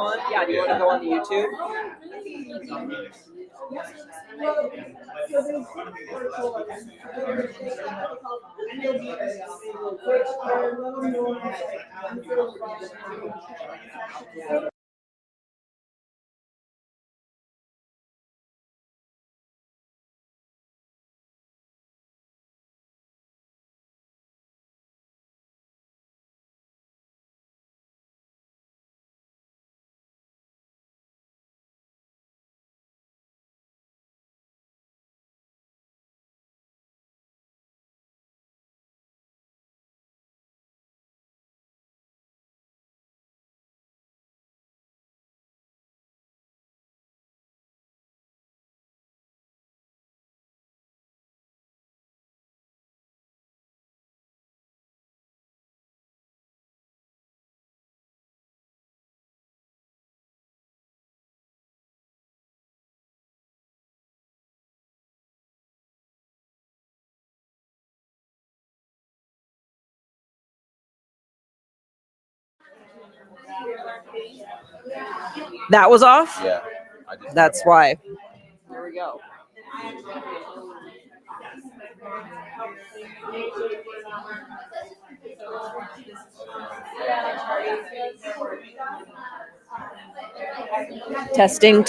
on? Yeah, do you want to go on the YouTube? That was off? Yeah. That's why. There we go. Testing.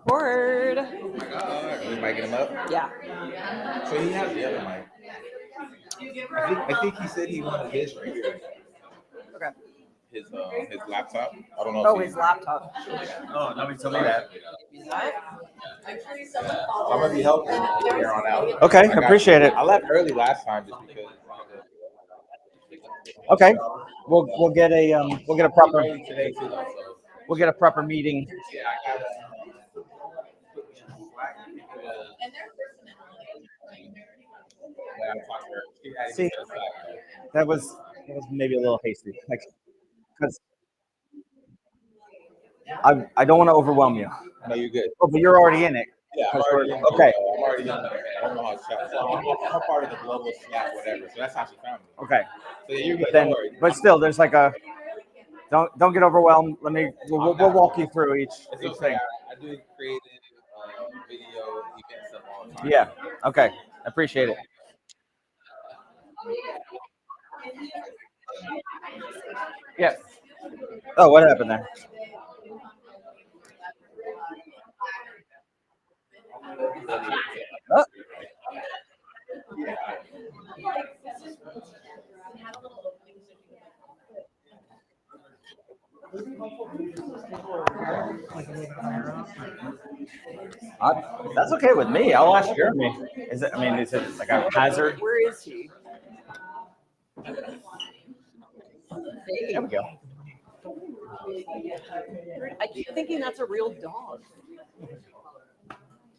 Record. Oh my god. Are we miking him up? Yeah. So he has the other mic. I think he said he wanted his right here. Okay. His laptop. I don't know. Oh, if his laptop. Oh, nobody told me that. What? I'm gonna be helping from here on out. Okay, I got appreciate you. it. I left early last time just because. Okay, we'll get a proper Early today too, though, so. we'll get a proper meeting. Yeah, I got See, that was maybe a little hasty, because I don't want to overwhelm you. No, you're good. Oh, but you're already in it. Yeah, I'm 'Cause already in okay. I'm already in I don't know how to chat. So I'm a part of the global Slack, whatever. So that's how she found me. Okay. So yeah, you're good. Then, Don't worry. but still, there's like a don't get overwhelmed. We'll walk you through each It's okay. thing. I do creative video event stuff all the time. Yeah. Okay. Appreciate it. Yeah. Oh, what happened there? Oh. That's okay with me. I'll ask Jeremy. Is it like a hazard? Where is he? There we go. I keep thinking that's a real dog.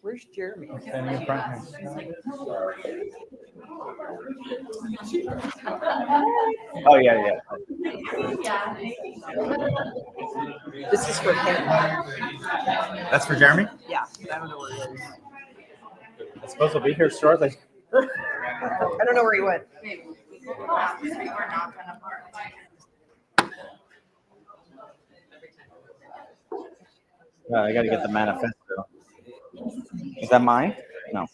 Where's Jeremy? Oh yeah. This is for him. That's for Jeremy. Yeah. I don't know where he is. It's supposed to be here shortly. I don't know where he went. I got to get the manifesto. Is that mine? No.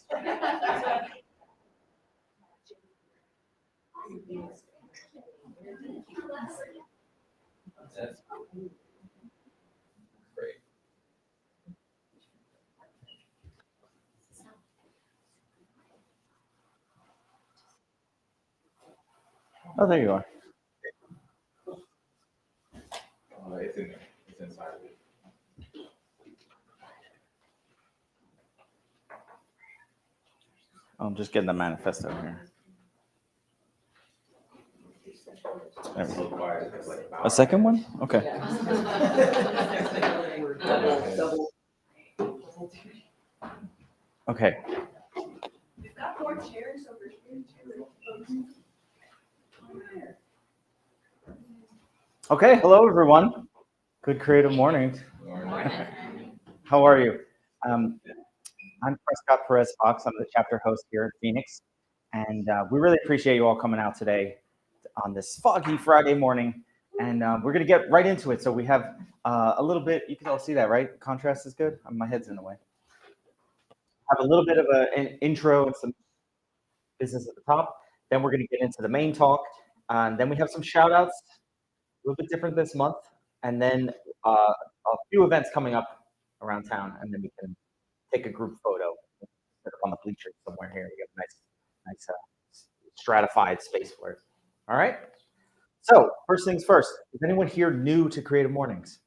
Oh, there you are. It's in there. It's inside of it. I'm just getting the manifesto here. There we go. A second one? Okay. Okay. We've got more chairs over here too. Okay. Hello, everyone. Good creative mornings. How are you? I'm Prescott Perez Fox. I'm the chapter host here at Phoenix, and we really appreciate you all coming out today on this foggy Friday morning. And we're going to get right into it. So we have a little bit. You can all see that, right? Contrast is good. My head's in the way. Have a little bit of an intro and some business at the top. Then we're going to get into the main talk. And then we have some shout outs, a little bit different this month. And then a few events coming up around town. And then we can take a group photo set up on the bleachers somewhere here. We got a nice stratified space for it. All right. So first things first, is anyone here new to Creative Mornings?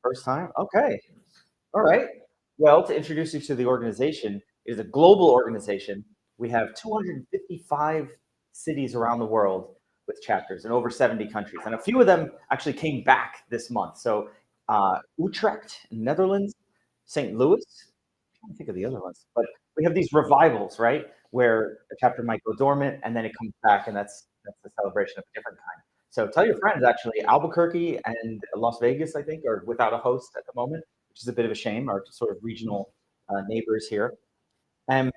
First time? Okay. All right. Well, to introduce you to the organization, it is a global organization. We have 255 cities around the world with chapters in over 70 countries. And a few of them actually came back this month. So Utrecht, Netherlands, St. Louis, I can't think of the other ones, but we have these revivals, right? Where a chapter might go dormant and then it comes back, and that's the celebration of a different kind. So tell your friends, actually, Albuquerque and Las Vegas, I think, are without a host at the moment, which is a bit of a shame, our sort of regional neighbors here. And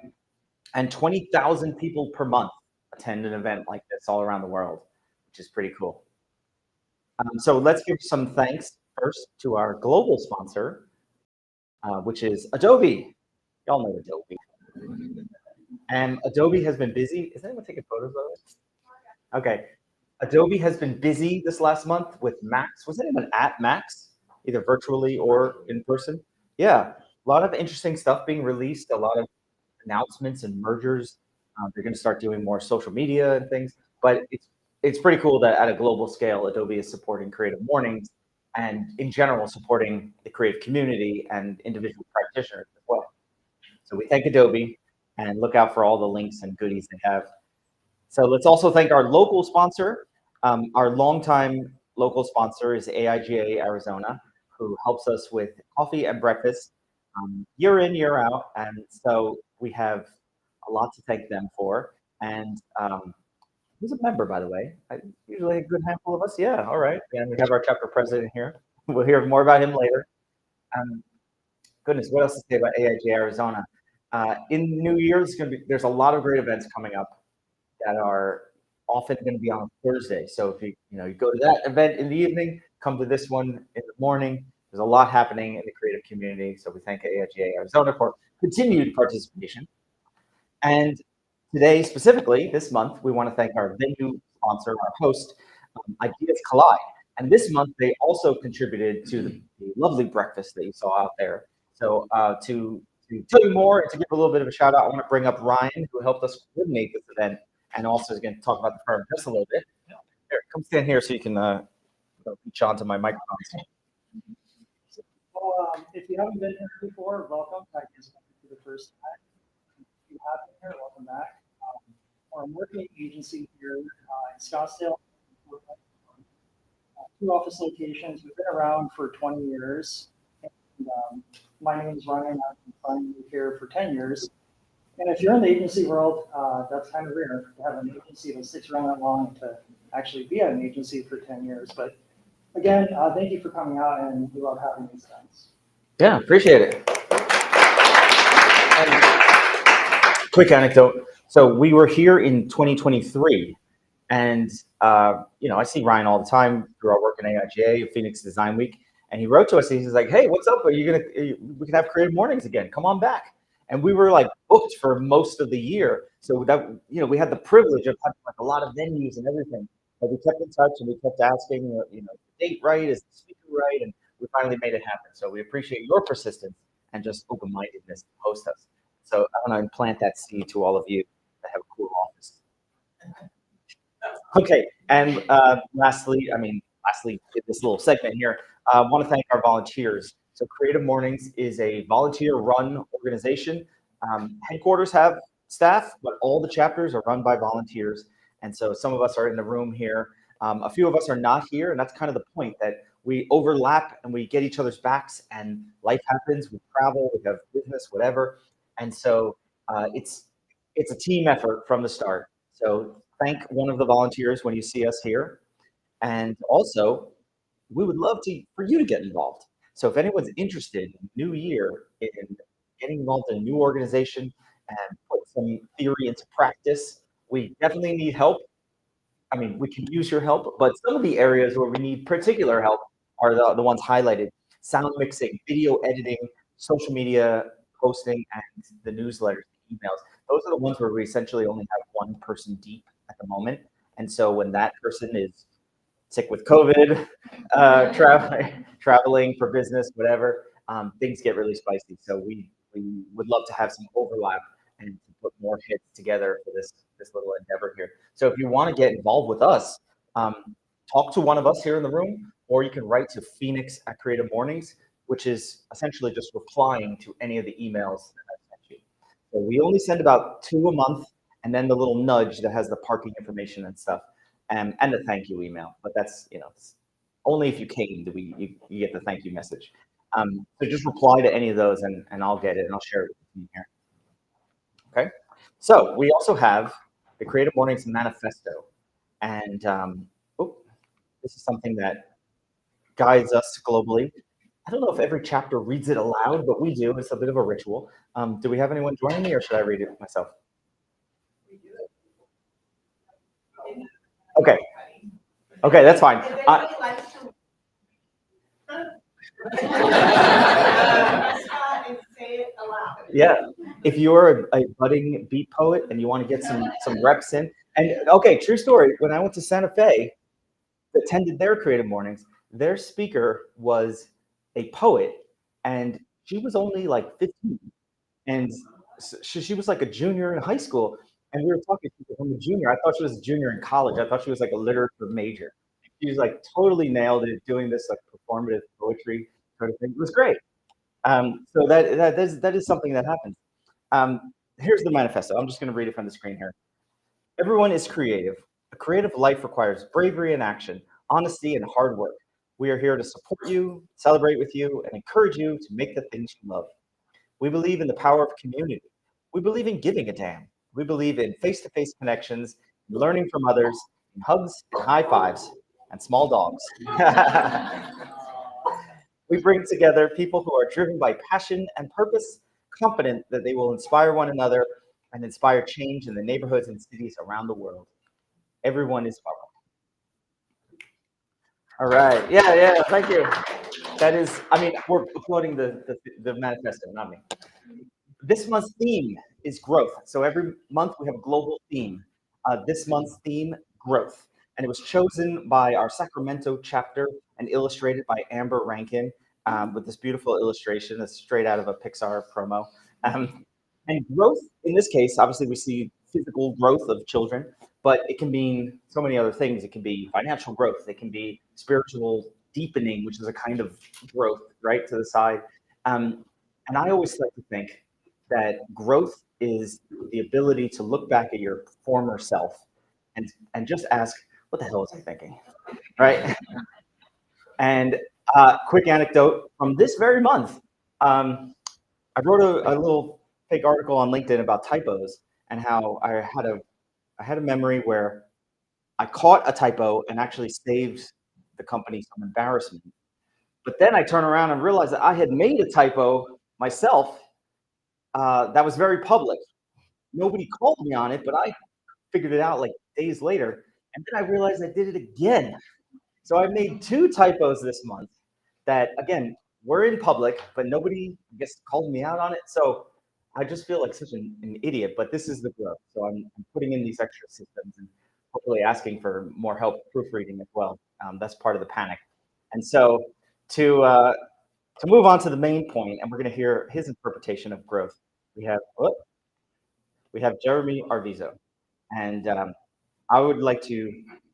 20,000 people per month attend an event like this all around the world, which is pretty cool. So let's give some thanks first to our global sponsor, which is Adobe. Y'all know Adobe. And Adobe has been busy. Is anyone taking photos of it? Okay. Adobe has been busy this last month with Max. Was anyone at Max, either virtually or in person? Yeah. a lot of interesting stuff being released, a lot of announcements and mergers. They're going to start doing more social media and things, but it's pretty cool that at a global scale, Adobe is supporting Creative Mornings and in general supporting the creative community and individual practitioners as well. So we thank Adobe and look out for all the links and goodies they have. So let's also thank our local sponsor. Our longtime local sponsor is AIGA Arizona, who helps us with coffee and breakfast year in, year out. And so we have a lot to thank them for. And who's a member, by the way? Usually a good handful of us. Yeah, all right. And we have our chapter president here. We'll hear more about him later. Goodness, what else to say about AIG Arizona? In New Year's, there's a lot of great events coming up that are often going to be on Thursday. So if you go to that event in the evening, come to this one in the morning. There's a lot happening in the creative community. So we thank AIGA Arizona for continued participation. And today, specifically, this month, we want to thank our venue sponsor, our host, Ideas Collide. And this month, they also contributed to the lovely breakfast that you saw out there. So to tell you more and to give a little bit of a shout out, I want to bring up Ryan, who helped us coordinate this event and also is going to talk about the firm just a little bit. Here, come stand here so you can reach onto my microphone. So if you haven't been here before, welcome. I guess for the first time. If you have been here, welcome back. We're a marketing agency here in Scottsdale. 2 office locations. We've been around for 20 years. And, my name is Ryan. I've been here for 10 years. And if you're in the agency world, that's kind of rare to have an agency that sticks around that long to actually be at an agency for 10 years. But again, thank you for coming out, and we love having these events. Yeah, appreciate it. And quick anecdote. So we were here in 2023, and I see Ryan all the time through our work in AIGA, Phoenix Design Week, and he wrote to us and he's like, "Hey, what's up? We can have Creative Mornings again. Come on back." And we were like booked for most of the year, so that we had the privilege of having like a lot of venues and everything. But we kept in touch and we kept asking, the date right, is the speaker right, and we finally made it happen. So we appreciate your persistence and just open-mindedness to host us. So I want to implant that seed to all of you that have a cool office. Okay, and lastly, in this little segment here, I want to thank our volunteers. So Creative Mornings is a volunteer-run organization. Headquarters have staff, but all the chapters are run by volunteers. And so some of us are in the room here. A few of us are not here, and that's kind of the point, that we overlap and we get each other's backs, and life happens. We travel, we have business, whatever. And so it's a team effort from the start. So thank one of the volunteers when you see us here. And also, we would love for you to get involved. So if anyone's interested in new year in getting involved in a new organization and put some theory into practice, we definitely need help. We can use your help, but some of the areas where we need particular help are the ones highlighted: sound mixing, video editing, social media posting, and the newsletters, the emails. Those are the ones where we essentially only have one person deep at the moment. And so when that person is sick with COVID, traveling for business, whatever, things get really spicy. So we would love to have some overlap and to put more hits together for this little endeavor here. So if you want to get involved with us, talk to one of us here in the room, or you can write to Phoenix at Creative Mornings, which is essentially just replying to any of the emails that I've sent you. So we only send about 2 a month, and then the little nudge that has the parking information and stuff, and the thank you email. But that's, it's only if you came do you get the thank you message. So just reply to any of those, and I'll get it, and I'll share it with you here. Okay. So we also have the Creative Mornings Manifesto, and this is something that guides us globally. I don't know if every chapter reads it aloud, but we do. It's a bit of a ritual. Do we have anyone joining me, or should I read it myself? Okay. Okay, that's fine. Yeah, if you're a budding beat poet and you want to get some reps in, and okay, true story. When I went to Santa Fe, attended their Creative Mornings, their speaker was a poet, and she was only like 15, and she was like a junior in high school. And we were talking. She was, I'm a junior. I thought she was a junior in college. I thought she was like a literature major. She was like totally nailed it, doing this like performative poetry sort of thing. It was great. So that is something that happens. Here's the manifesto. I'm just going to read it from the screen here. Everyone is creative. A creative life requires bravery and action, honesty and hard work. We are here to support you, celebrate with you, and encourage you to make the things you love. We believe in the power of community. We believe in giving a damn. We believe in face-to-face connections, learning from others, in hugs and high fives, and small dogs. We bring together people who are driven by passion and purpose, confident that they will inspire one another and inspire change in the neighborhoods and cities around the world. Everyone is welcome. All right. Yeah. Thank you. That is, I mean, we're quoting the manifesto, not me. This month's theme is growth. So every month we have a global theme. This month's theme, growth. And it was chosen by our Sacramento chapter and illustrated by Amber Rankin with this beautiful illustration that's straight out of a Pixar promo. And growth, in this case, obviously we see physical growth of children, but it can mean so many other things. It can be financial growth. It can be spiritual deepening, which is a kind of growth, right, to the side. And I always like to think that growth is the ability to look back at your former self and just ask, what the hell was I thinking, right? And quick anecdote from this very month. I wrote a little fake article on LinkedIn about typos and how I had a memory where I caught a typo and actually saved the company some embarrassment. But then I turn around and realize that I had made a typo myself that was very public. Nobody called me on it, but I figured it out like days later. And then I realized I did it again. So I made 2 typos this month that, again, were in public, but nobody, I guess, called me out on it. So I just feel like such an idiot, but this is the growth. So I'm putting in these extra systems and hopefully asking for more help proofreading as well. That's part of the panic. And so to move on to the main point, and we're going to hear his interpretation of growth, we have Jeremy Arviso. And I would like to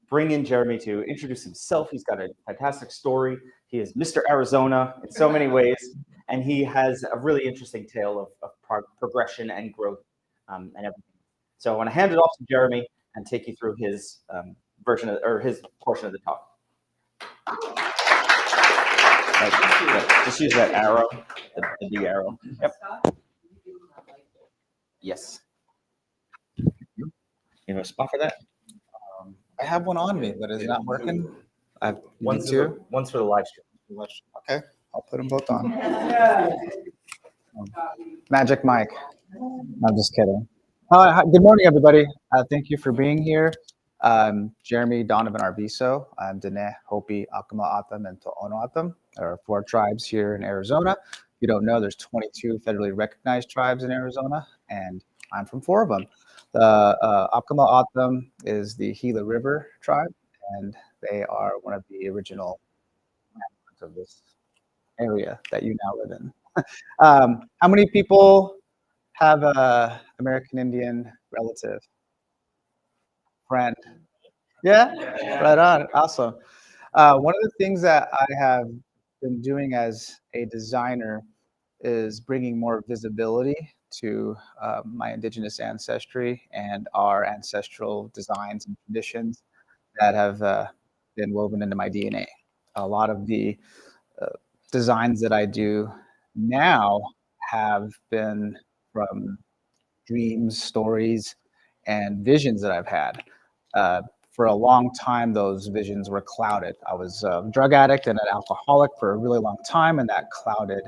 bring in Jeremy to introduce himself. He's got a fantastic story. He is Mr. Arizona in so many ways, and he has a really interesting tale of progression and growth and everything. So I want to hand it off to Jeremy and take you through his version of, or his portion of the talk. Just use that arrow, the big arrow. Yep. Yes. You have a spot for that? I have one on me, but it's not working. I have One's two. for the live stream. Okay, I'll put them both on. Magic Mike. I'm just kidding. Hi, good morning, everybody. Thank you for being here. Jeremy Donovan Arviso. I'm Dene, Hopi, Akama Atam, and To'ono Atam. There are 4 tribes here in Arizona. If you don't know, there's 22 federally recognized tribes in Arizona, and I'm from 4 of them. The Akama Atam is the Gila River tribe, and they are one of the original members of this area that you now live in. How many people have a American Indian relative? Friend? Yeah? Right on. Awesome. One of the things that I have been doing as a designer is bringing more visibility to my indigenous ancestry and our ancestral designs and traditions that have been woven into my DNA. A lot of the designs that I do now have been from dreams, stories, and visions that I've had. For a long time, those visions were clouded. I was a drug addict and an alcoholic for a really long time, and that clouded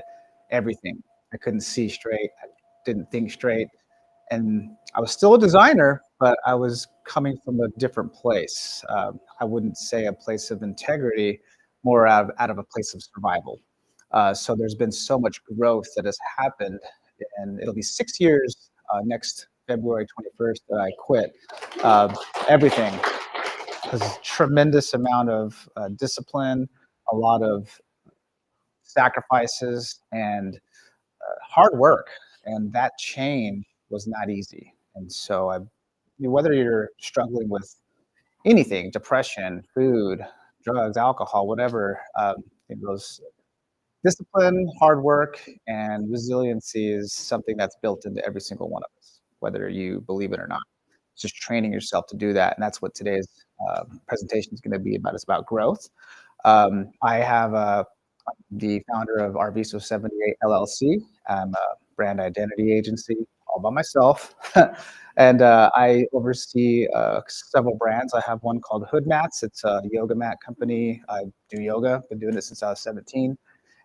everything. I couldn't see straight. I didn't think straight. And I was still a designer, but I was coming from a different place. I wouldn't say a place of integrity, more out of a place of survival. So there's been so much growth that has happened, and it'll be 6 years next February 21st that I quit. Everything. There's a tremendous amount of discipline, a lot of sacrifices, and hard work, and that change was not easy. And so whether you're struggling with anything, depression, food, drugs, alcohol, whatever, those discipline, hard work, and resiliency is something that's built into every single one of us, whether you believe it or not. It's just training yourself to do that, and that's what today's presentation is going to be about. It's about growth. I have the founder of Arviso 78 LLC. I'm a brand identity agency all by myself. And I oversee several brands. I have one called Hood Mats. It's a yoga mat company. I do yoga, been doing it since I was 17.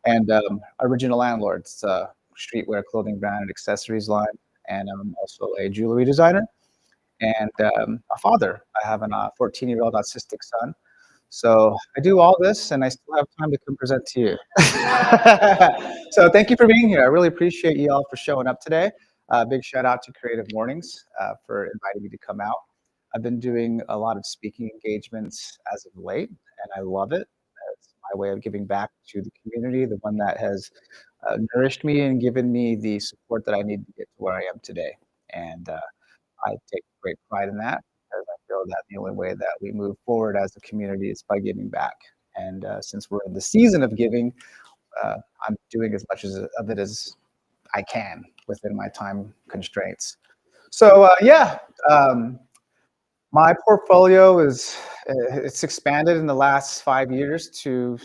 And Original Landlords, it's a streetwear clothing brand and accessories line. And I'm also a jewelry designer and a father. I have a 14-year-old autistic son. So I do all this, and I still have time to come present to you. So thank you for being here. I really appreciate you all for showing up today. Big shout out to Creative Mornings for inviting me to come out. I've been doing a lot of speaking engagements as of late, and I love it. It's my way of giving back to the community, the one that has nourished me and given me the support that I need to get to where I am today. And I take great pride in that, because I feel that the only way that we move forward as a community is by giving back. And since we're in the season of giving, I'm doing as much of it as I can within my time constraints. So my portfolio it's expanded in the last 5 years to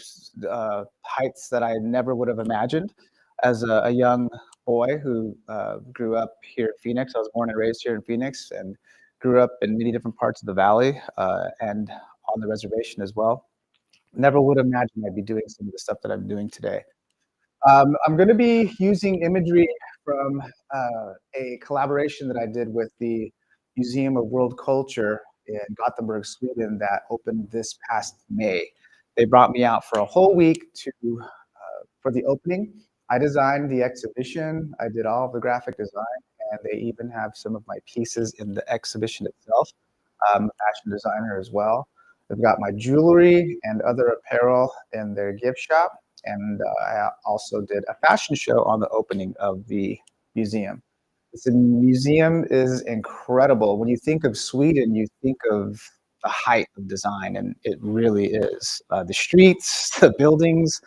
heights that I never would have imagined as a young boy who grew up here in Phoenix. I was born and raised here in Phoenix and grew up in many different parts of the valley and on the reservation as well. Never would have imagined I'd be doing some of the stuff that I'm doing today. I'm going to be using imagery from a collaboration that I did with the Museum of World Culture in Gothenburg, Sweden, that opened this past May. They brought me out for a whole week for the opening. I designed the exhibition. I did all of the graphic design, and they even have some of my pieces in the exhibition itself. I'm a fashion designer as well. They've got my jewelry and other apparel in their gift shop. And I also did a fashion show on the opening of the museum. The museum is incredible. When you think of Sweden, you think of the height of design, and it really is. The streets, the buildings,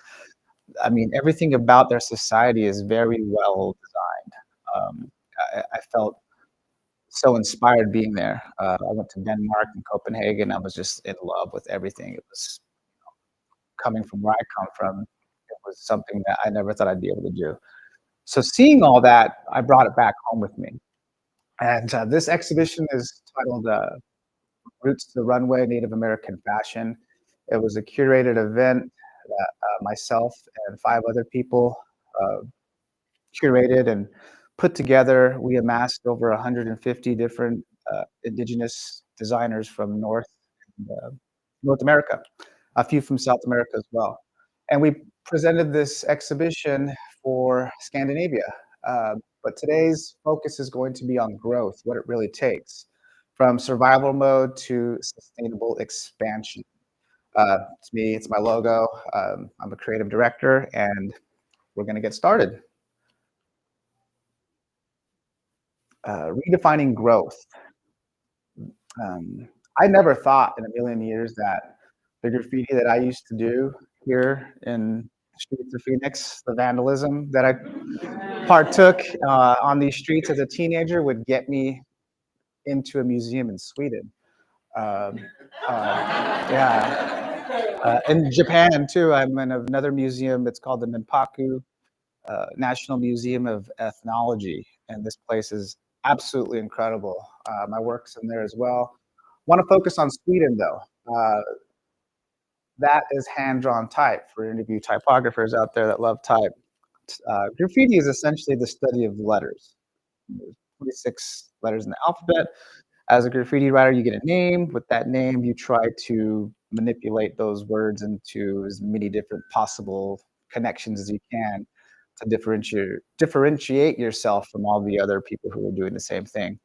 I mean, everything about their society is very well designed. I felt so inspired being there. I went to Denmark and Copenhagen. I was just in love with everything. It was coming from where I come from. It was something that I never thought I'd be able to do. So seeing all that, I brought it back home with me. And this exhibition is titled Roots to the Runway, Native American Fashion. It was a curated event that myself and 5 other people curated and put together. We amassed over 150 different indigenous designers from North America, a few from South America as well. And we presented this exhibition for Scandinavia. But today's focus is going to be on growth, what it really takes, from survival mode to sustainable expansion. It's me, it's my logo. I'm a creative director, and we're going to get started. Redefining growth. I never thought in a million years that the graffiti that I used to do here in the streets of Phoenix, the vandalism that I partook on these streets as a teenager, would get me into a museum in Sweden. In Japan too, I'm in another museum. It's called the Minpaku National Museum of Ethnology, and this place is absolutely incredible. My work's in there as well. Want to focus on Sweden though. That is hand-drawn type for any of you typographers out there that love type. Graffiti is essentially the study of letters. There's 26 letters in the alphabet. As a graffiti writer, you get a name. With that name, you try to manipulate those words into as many different possible connections as you can to differentiate yourself from all the other people who are doing the same thing.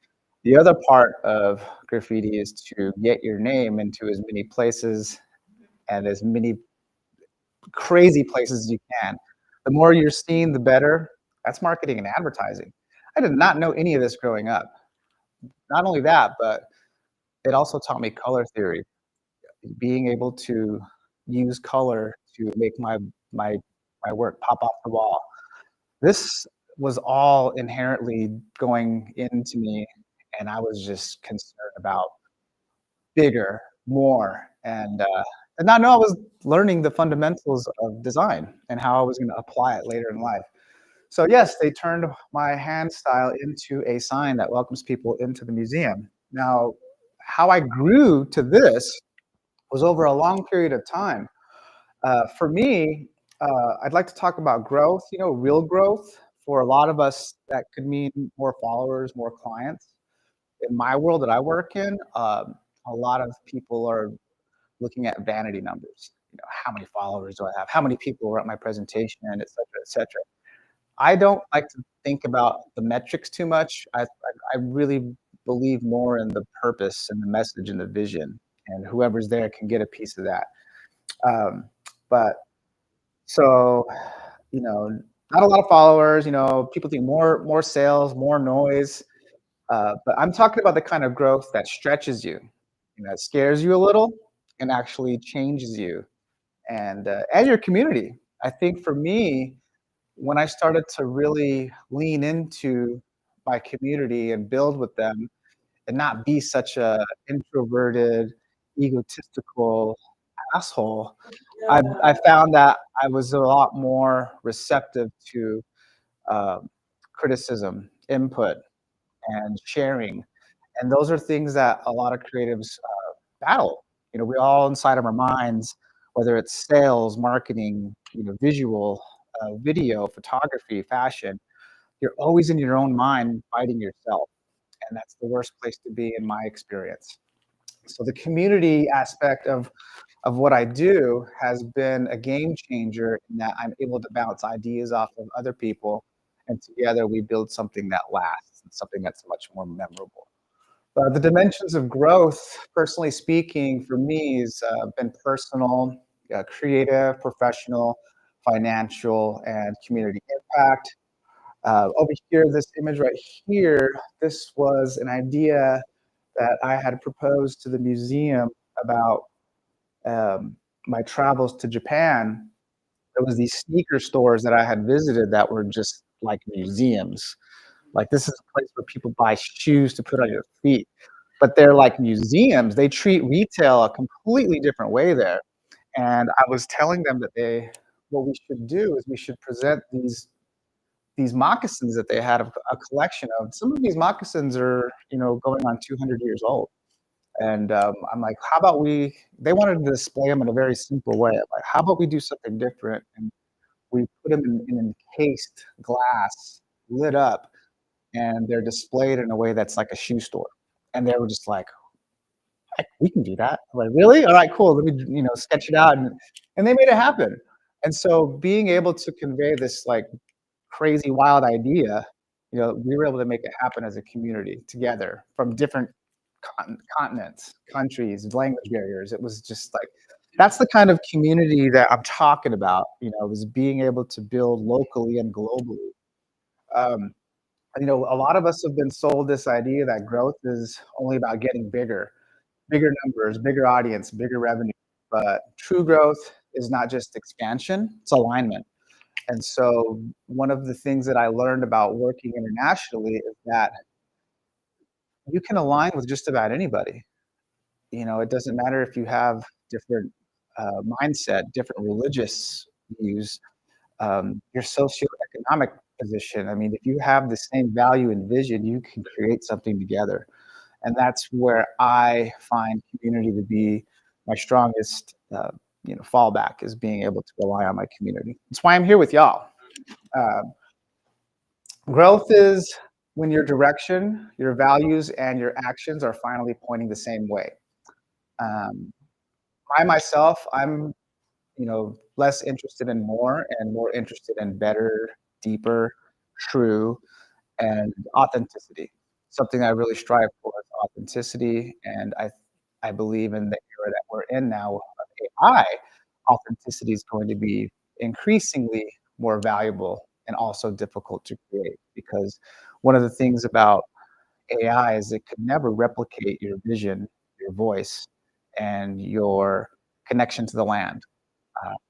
The other part of graffiti is to get your name into as many places and as many crazy places as you can. The more you're seen, the better. That's marketing and advertising. I did not know any of this growing up. Not only that, but it also taught me color theory, being able to use color to make my my work pop off the wall. This was all inherently going into me, and I was just concerned about bigger, more, and did not know I was learning the fundamentals of design and how I was going to apply it later in life. So yes, they turned my hand style into a sign that welcomes people into the museum. Now, how I grew to this was over a long period of time. For me, I'd like to talk about growth, real growth. For a lot of us, that could mean more followers, more clients. In my world that I work in, a lot of people are looking at vanity numbers. How many followers do I have? How many people were at my presentation, et cetera, et cetera. I don't like to think about the metrics too much. I really believe more in the purpose and the message and the vision, and whoever's there can get a piece of that. Um, but so, not a lot of followers. People think more sales, more noise. But I'm talking about the kind of growth that stretches you, that scares you a little, and actually changes you and your community. I think for me, when I started to really lean into my community and build with them and not be such a introverted, egotistical asshole, I found that I was a lot more receptive to um, criticism, input, and sharing. And those are things that a lot of creatives battle. We all inside of our minds, whether it's sales, marketing, visual, video, photography, fashion, you're always in your own mind fighting yourself. And that's the worst place to be in my experience. So the community aspect of what I do has been a game changer in that I'm able to bounce ideas off of other people, and together we build something that lasts and something that's much more memorable. The dimensions of growth, personally speaking, for me, has been personal, creative, professional, financial, and community impact. Over here, this image right here, this was an idea that I had proposed to the museum about um, my travels to Japan. There was these sneaker stores that I had visited that were just like museums. Like, this is a place where people buy shoes to put on your feet, but they're like museums. They treat retail a completely different way there. And I was telling them that what we should do is we should present these moccasins that they had a collection of. Some of these moccasins are, going on 200 years old. And I'm like, how about they wanted to display them in a very simple way. Like, how about we do something different? And we put them in encased glass, lit up, and they're displayed in a way that's like a shoe store. And they were just like, we can do that. I'm like, really? All right, cool. Let me, sketch it out. And they made it happen. And so being able to convey this like crazy, wild idea, we were able to make it happen as a community together from different continents, countries, language barriers. It was just like, that's the kind of community that I'm talking about, was being able to build locally and globally. A lot of us have been sold this idea that growth is only about getting bigger numbers, bigger audience, bigger revenue. But true growth is not just expansion, it's alignment. And so one of the things that I learned about working internationally is that you can align with just about anybody. It doesn't matter if you have different mindset, different religious views, your socioeconomic position. I mean, if you have the same value and vision, you can create something together. And that's where I find community to be my strongest, fallback, is being able to rely on my community. That's why I'm here with y'all. Uh, Growth is when your direction, your values, and your actions are finally pointing the same way. Um, myself, I'm less interested in more and more interested in better, deeper, true, and authenticity. Something I really strive for is authenticity, and I believe in the era that we're in now of AI, authenticity is going to be increasingly more valuable and also difficult to create, because one of the things about AI is it could never replicate your vision, your voice, and your connection to the land,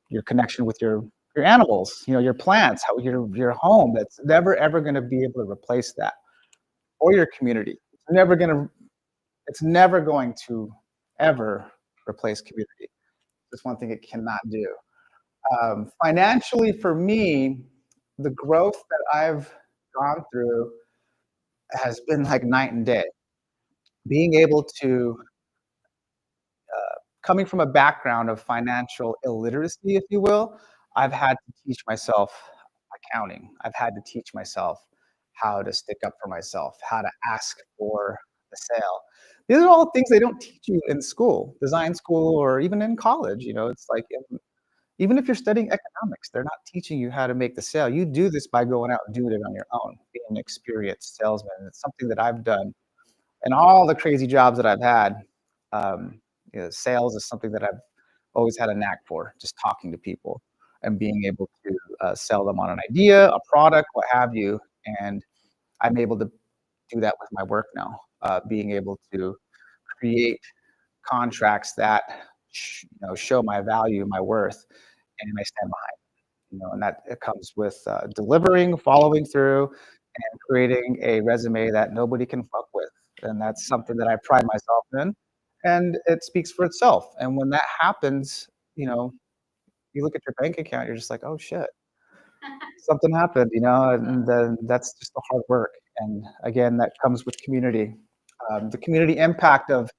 your connection with your animals, your plants, how your home. That's never ever going to be able to replace that, or your community. It's never going to ever replace community. That's one thing it cannot do. Financially, for me, the growth that I've gone through has been like night and day. Being able to, coming from a background of financial illiteracy, if you will, I've had to teach myself accounting. I've had to teach myself how to stick up for myself, how to ask for a sale. These are all things they don't teach you in school, design school, or even in college. It's like, even if you're studying economics, they're not teaching you how to make the sale. You do this by going out and doing it on your own, being an experienced salesman. It's something that I've done and all the crazy jobs that I've had. Sales is something that I've always had a knack for, just talking to people and being able to sell them on an idea, a product, what have you. And I'm able to do that with my work now, being able to create contracts that show my value, my worth, and I stand behind. And that it comes with delivering, following through, and creating a resume that nobody can fuck with. And that's something that I pride myself in, and it speaks for itself. And when that happens, you look at your bank account, you're just like, oh shit, something happened, and then that's just the hard work. And again, that comes with community. The community impact of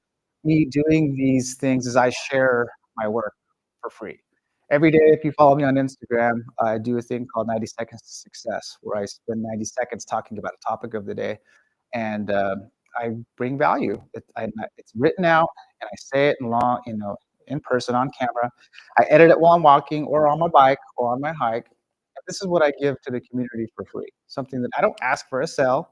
me doing these things is I share my work for free. Every day, if you follow me on Instagram, I do a thing called 90 Seconds to Success, where I spend 90 seconds talking about a topic of the day, and I bring value. It's written out, and I say it in person on camera. I edit it while I'm walking, or on my bike, or on my hike. And this is what I give to the community for free. Something that I don't ask for a sale.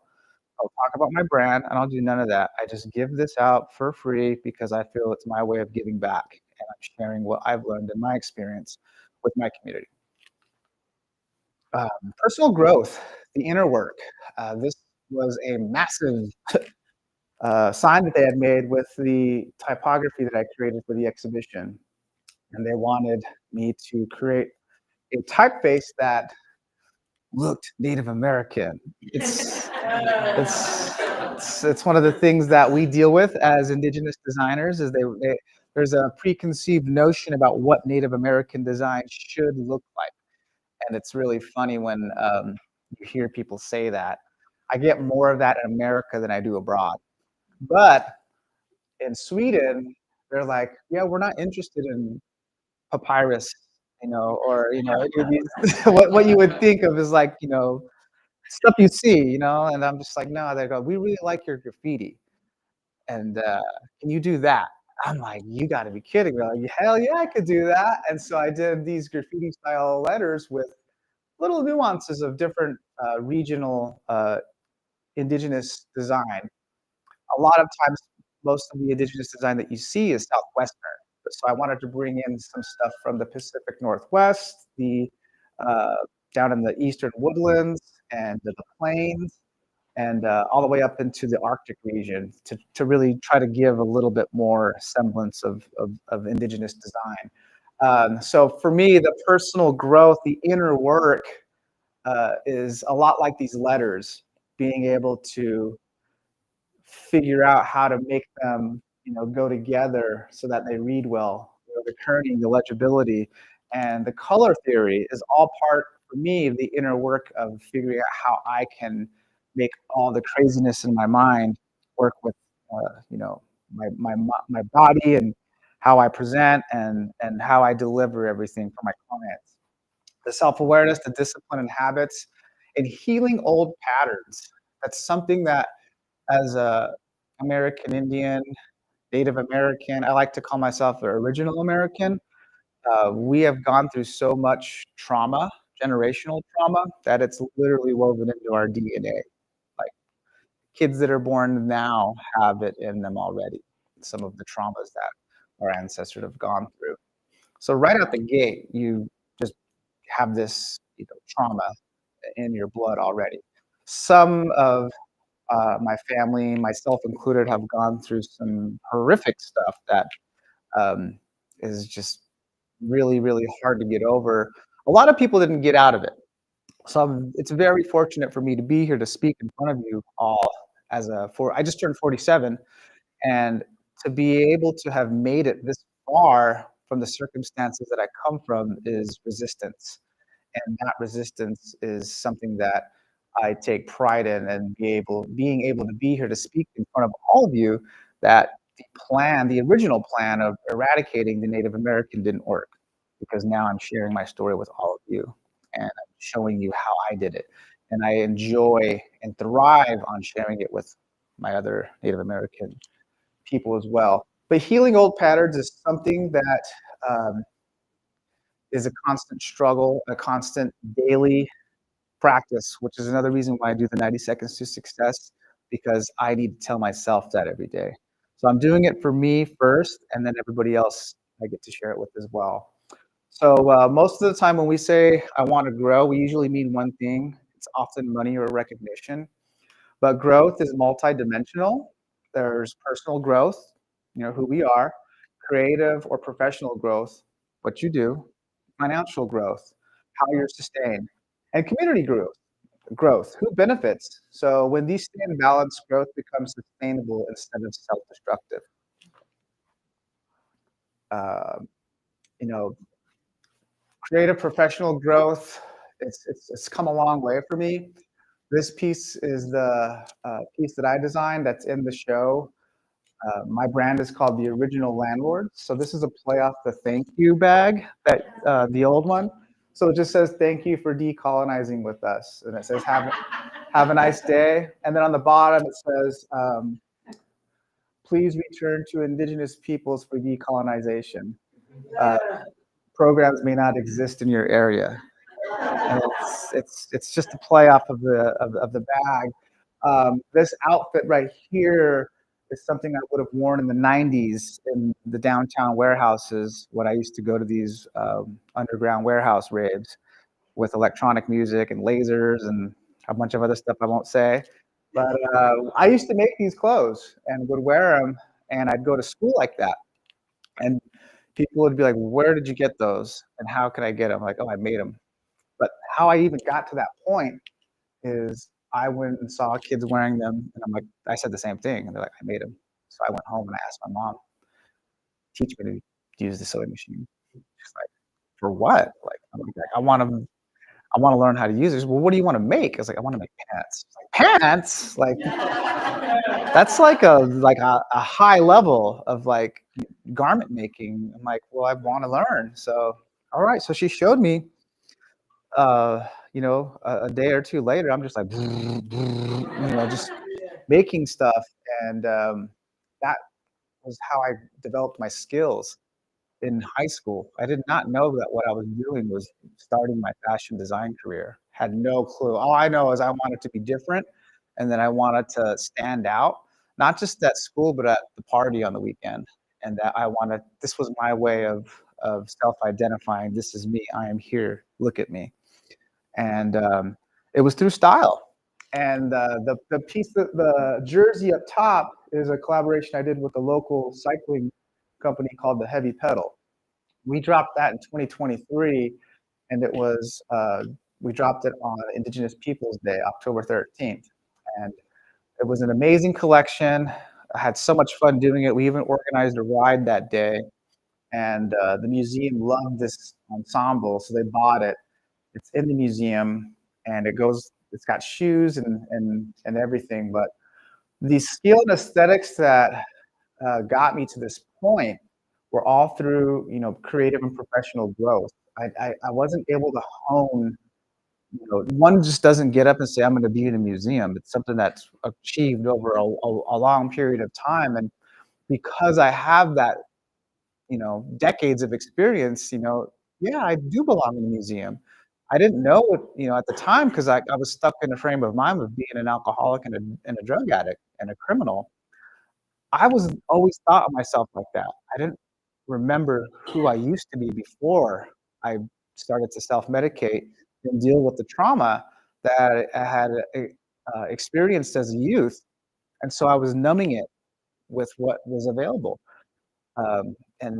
I'll talk about my brand, and I'll do none of that. I just give this out for free because I feel it's my way of giving back, and I'm sharing what I've learned in my experience with my community. Personal growth, the inner work. This was a massive sign that they had made with the typography that I created for the exhibition, and they wanted me to create a typeface that looked Native American. It's one of the things that we deal with as Indigenous designers. Is there's a preconceived notion about what Native American design should look like, and it's really funny when you hear people say that. I get more of that in America than I do abroad, but in Sweden, they're like, yeah, we're not interested in papyrus, or what you would think of as like, stuff you see, and I'm just like, no, they go, we really like your graffiti. And can you do that? I'm like, you got to be kidding me. Like, hell yeah, I could do that. And so I did these graffiti style letters with little nuances of different regional indigenous design. A lot of times, most of the indigenous design that you see is Southwestern. So I wanted to bring in some stuff from the Pacific Northwest, the down in the Eastern woodlands and the plains, and all the way up into the Arctic region to really try to give a little bit more semblance of indigenous design. So for me, the personal growth, the inner work is a lot like these letters, being able to figure out how to make them, go together so that they read well. The kerning, the legibility, and the color theory is all part, for me, of the inner work of figuring out how I can make all the craziness in my mind work with, my body and how I present and how I deliver everything for my clients. The self-awareness, the discipline and habits, and healing old patterns. That's something that, as a American Indian, Native American, I like to call myself an original American. We have gone through so much trauma, generational trauma, that it's literally woven into our DNA. Like, kids that are born now have it in them already, some of the traumas that our ancestors have gone through. So right out the gate, you just have this, trauma in your blood already. Some of my family, myself included, have gone through some horrific stuff that um, is just really, really hard to get over. A lot of people didn't get out of it. So it's very fortunate for me to be here to speak in front of you all I just turned 47, and to be able to have made it this far from the circumstances that I come from is resistance. And that resistance is something that I take pride in, and being able to be here to speak in front of all of you that the original plan of eradicating the Native American didn't work, because now I'm sharing my story with all of you and I'm showing you how I did it. And I enjoy and thrive on sharing it with my other Native American people as well. But healing old patterns is something that um, is a constant struggle, a constant daily practice, which is another reason why I do the 90 seconds to success, because I need to tell myself that every day. So I'm doing it for me first, and then everybody else I get to share it with as well. So most of the time when we say I want to grow, we usually mean one thing. It's often money or recognition. But growth is multidimensional. There's personal growth, who we are, creative or professional growth, what you do, financial growth, how you're sustained, and community growth, who benefits. So when these stay in balance, growth becomes sustainable instead of self-destructive. Uh, you know, Creative professional growth, it's come a long way for me. This piece is the piece that I designed that's in the show. My brand is called The Original Landlord. So this is a play off the thank you bag, the old one. So it just says, thank you for decolonizing with us. And it says, have a nice day. And then on the bottom, it says, please return to indigenous peoples for decolonization. Programs may not exist in your area. And it's just a play off of the bag. This outfit right here is something I would have worn in the 90s in the downtown warehouses when I used to go to these underground warehouse raves with electronic music and lasers and a bunch of other stuff I won't say. But I used to make these clothes and would wear them, and I'd go to school like that. And people would be like, where did you get those? And how can I get them? Like, oh, I made them. But how I even got to that point is I went and saw kids wearing them, and I said the same thing, and they're like, I made them. So I went home and I asked my mom, teach me to use the sewing machine. She's like, for what? Like, I'm like, I want to learn how to use it. Well, what do you want to make? I was like, I want to make pants. Like, pants? Like, that's like a high level of like garment making. I'm like, well, I want to learn. So, all right. So she showed me. A day or two later, I'm just like, just making stuff, and that was how I developed my skills in high school. I did not know that what I was doing was starting my fashion design career. Had no clue. All I know is I wanted to be different, and then I wanted to stand out, not just at school, but at the party on the weekend. And that this was my way of self-identifying. This is me. I am here. Look at me. And it was through style. And the piece, the jersey up top is a collaboration I did with a local cycling company called the Heavy Pedal. We dropped that in 2023, and we dropped it on Indigenous Peoples Day, October 13th. And it was an amazing collection. I had so much fun doing it. We even organized a ride that day, and the museum loved this ensemble, so they bought it. It's in the museum, and it's got shoes and everything. But the skill and aesthetics that got me to this point were all through, creative and professional growth. I wasn't able to hone, one just doesn't get up and say, I'm going to be in a museum. It's something that's achieved over a long period of time. And because I have that, decades of experience, yeah, I do belong in a museum. I didn't know it, at the time, because I was stuck in a frame of mind of being an alcoholic and a drug addict and a criminal. I was always thought of myself like that. I didn't remember who I used to be before I started to self-medicate and deal with the trauma that I had experienced as a youth. And so I was numbing it with what was available. And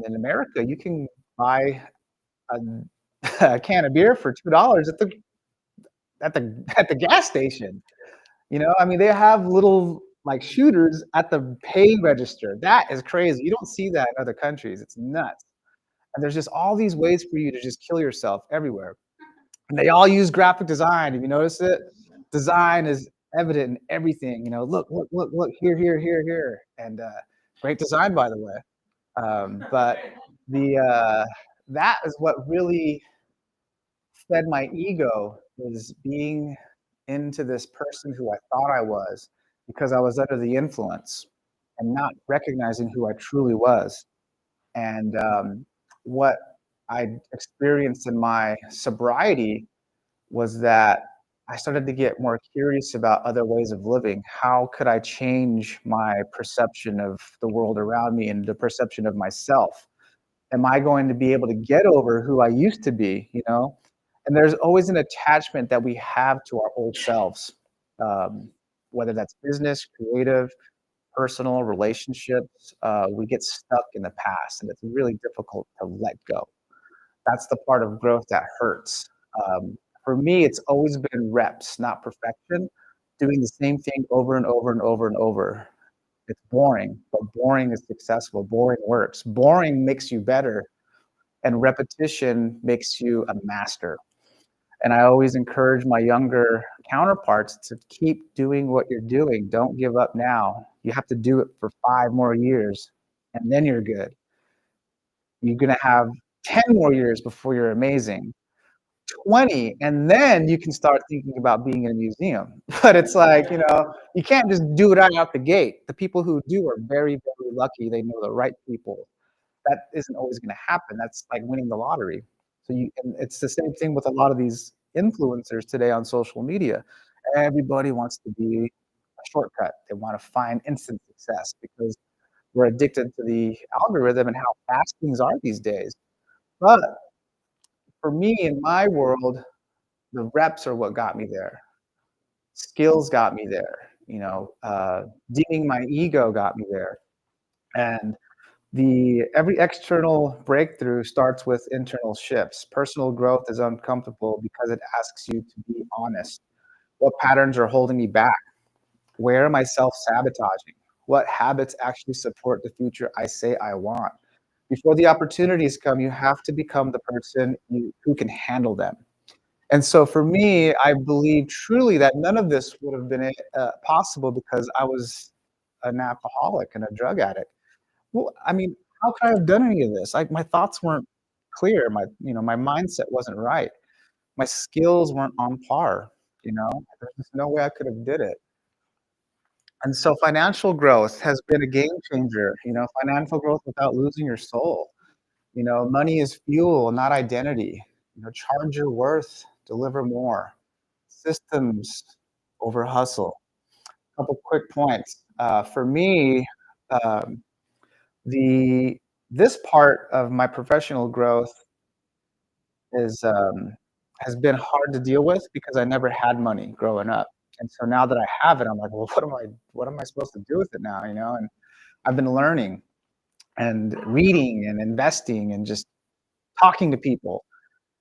in America, you can buy a, a can of beer for $2 at the gas station. You know, I mean, they have little like shooters at the pay register. That is crazy. You don't see that in other countries. It's nuts. And there's just all these ways for you to just kill yourself everywhere. And they all use graphic design. Have you noticed it? Design is evident in everything. You know, look, here. And great design, by the way. But that is what really fed my ego, is being into this person who I thought I was because I was under the influence and not recognizing who I truly was. And what I experienced in my sobriety was that I started to get more curious about other ways of living. How could I change my perception of the world around me and the perception of myself? Am I going to be able to get over who I used to be, you know? And there's always an attachment that we have to our old selves, whether that's business, creative, personal, relationships. We get stuck in the past, and it's really difficult to let go. That's the part of growth that hurts. For me, it's always been reps, not perfection, doing the same thing over and over and over and over. It's boring, but boring is successful. Boring works. Boring makes you better, and repetition makes you a master. And I always encourage my younger counterparts to keep doing what you're doing. Don't give up now. You have to do it for 5 more years, and then you're good. You're gonna have 10 more years before you're amazing. 20, and then you can start thinking about being in a museum. But it's like, you know, you can't just do it right out the gate. The people who do are very, very lucky. They know the right people. That isn't always gonna happen. That's like winning the lottery. And it's the same thing with a lot of these influencers today on social media. Everybody wants to be a shortcut. They want to find instant success because we're addicted to the algorithm and how fast things are these days. But for me, in my world, the reps are what got me there. Skills got me there. You know, deeming my ego got me there. And every external breakthrough starts with internal shifts. Personal growth is uncomfortable because it asks you to be honest. What patterns are holding me back? Where am I self-sabotaging? What habits actually support the future I say I want? Before the opportunities come, you have to become the person who can handle them. And so for me, I believe truly that none of this would have been possible because I was an alcoholic and a drug addict. Well, I mean, how could I have done any of this? Like, my thoughts weren't clear. My mindset wasn't right. My skills weren't on par. You know, there's just no way I could have did it. And so financial growth has been a game changer. You know, financial growth without losing your soul. You know, money is fuel, not identity. You know, charge your worth, deliver more. Systems over hustle. A couple quick points. For me, um, the this part of my professional growth is has been hard to deal with because I never had money growing up. And so now that I have it, I'm like, well, what am I supposed to do with it now? You know, and I've been learning and reading and investing and just talking to people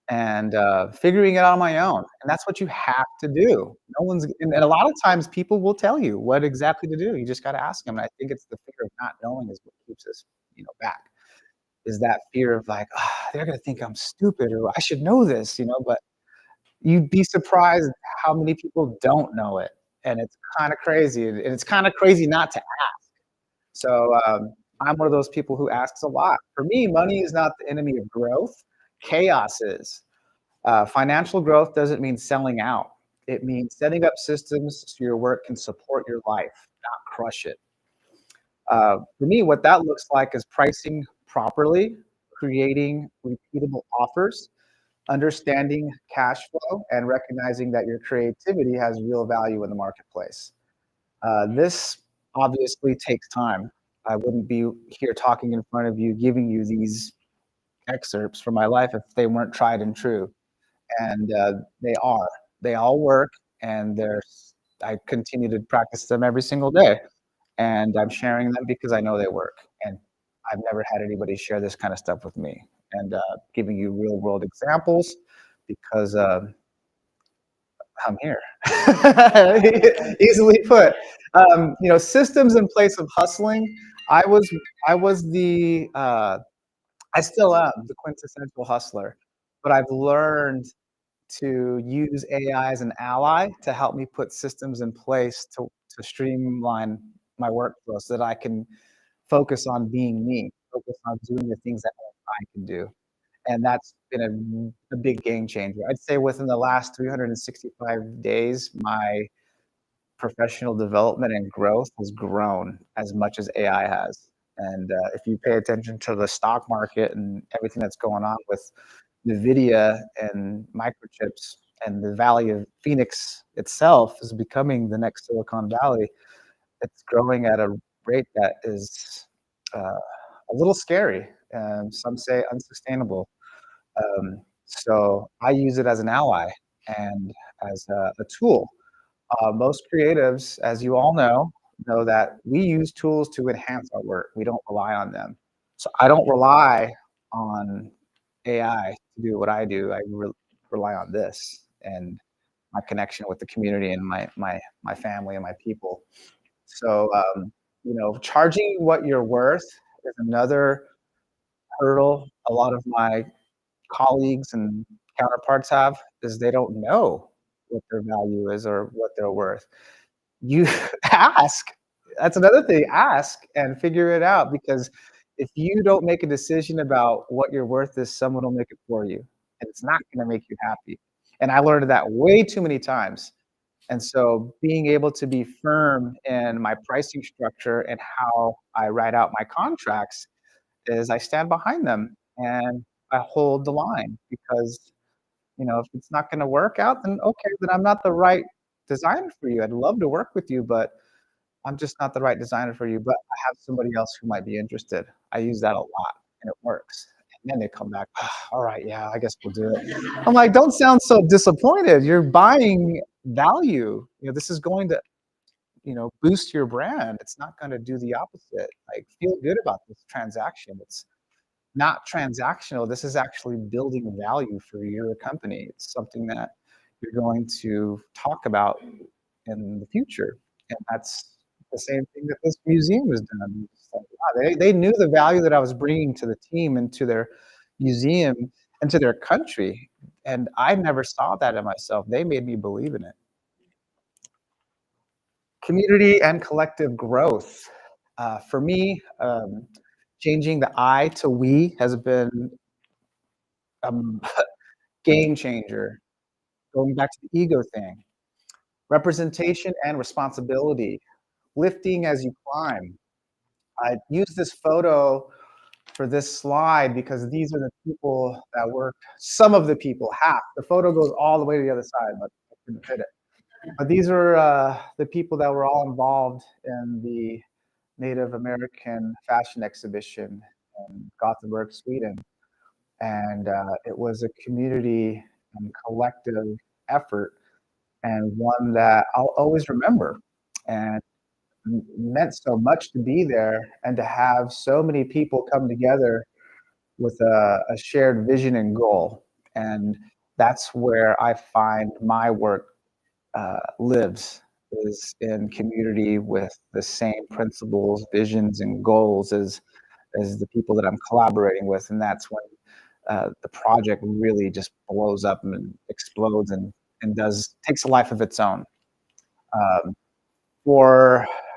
and figuring it out on my own. And that's what you have to do. No one's, and a lot of times people will tell you what exactly to do. You just got to ask them. And I think it's the fear of not knowing is what keeps us, back. Is that fear of like, they're going to think I'm stupid or I should know this, but you'd be surprised how many people don't know it. And it's kind of crazy. And it's kind of crazy not to ask. So I'm one of those people who asks a lot. For me, money is not the enemy of growth. Chaos is. Financial growth doesn't mean selling out. It means setting up systems so your work can support your life, not crush it. For me, what that looks like is pricing properly, creating repeatable offers, understanding cash flow, and recognizing that your creativity has real value in the marketplace. This obviously takes time. I wouldn't be here talking in front of you, giving you these excerpts from my life if they weren't tried and true. And they are. They all work. and I continue to practice them every single day, and I'm sharing them because I know they work. And I've never had anybody share this kind of stuff with me, and giving you real world examples because I'm here. Easily put. Systems in place of hustling. I was I was I still am the quintessential hustler, but I've learned to use AI as an ally to help me put systems in place to streamline my workflow so that I can focus on being me, focus on doing the things that I can do. And that's been a big game changer. I'd say within the last 365 days, my professional development and growth has grown as much as AI has. And if you pay attention to the stock market and everything that's going on with NVIDIA and microchips, and the Valley of Phoenix itself is becoming the next Silicon Valley, it's growing at a rate that is a little scary. Some say unsustainable. So I use it as an ally and as a tool. Most creatives, as you all know that we use tools to enhance our work. We don't rely on them. So I don't rely on AI to do what I do. I rely on this and my connection with the community and my family and my people. So charging what you're worth is another hurdle a lot of my colleagues and counterparts have, is they don't know what their value is or what they're worth. You ask. That's another thing. Ask and figure it out, because if you don't make a decision about what your worth is, someone will make it for you, and it's not going to make you happy. And I learned that way too many times. And so being able to be firm in my pricing structure and how I write out my contracts is I stand behind them and I hold the line, because if it's not going to work out, then okay, then I'm not the right designer for you. I'd love to work with you, but I'm just not the right designer for you. But I have somebody else who might be interested. I use that a lot, and it works. And then they come back, all right, yeah, I guess we'll do it. I'm like, don't sound so disappointed. You're buying value. This is going to boost your brand. It's not going to do the opposite. Like, feel good about this transaction. It's not transactional. This is actually building value for your company. It's something that you're going to talk about in the future. And that's the same thing that this museum has done. It's like, wow, they knew the value that I was bringing to the team and to their museum and to their country. And I never saw that in myself. They made me believe in it. Community and collective growth. For me, changing the I to we has been a game changer. Going back to the ego thing. Representation and responsibility. Lifting as you climb. I use this photo for this slide because these are the people that work. Some of the people, half. The photo goes all the way to the other side, but I couldn't fit it. But these are the people that were all involved in the Native American fashion exhibition in Gothenburg, Sweden. And it was a community and collective effort, and one that I'll always remember. And meant so much to be there and to have so many people come together with a shared vision and goal. And that's where I find my work lives, is in community with the same principles, visions, and goals as the people that I'm collaborating with. And that's when the project really just blows up and explodes and takes a life of its own. Um,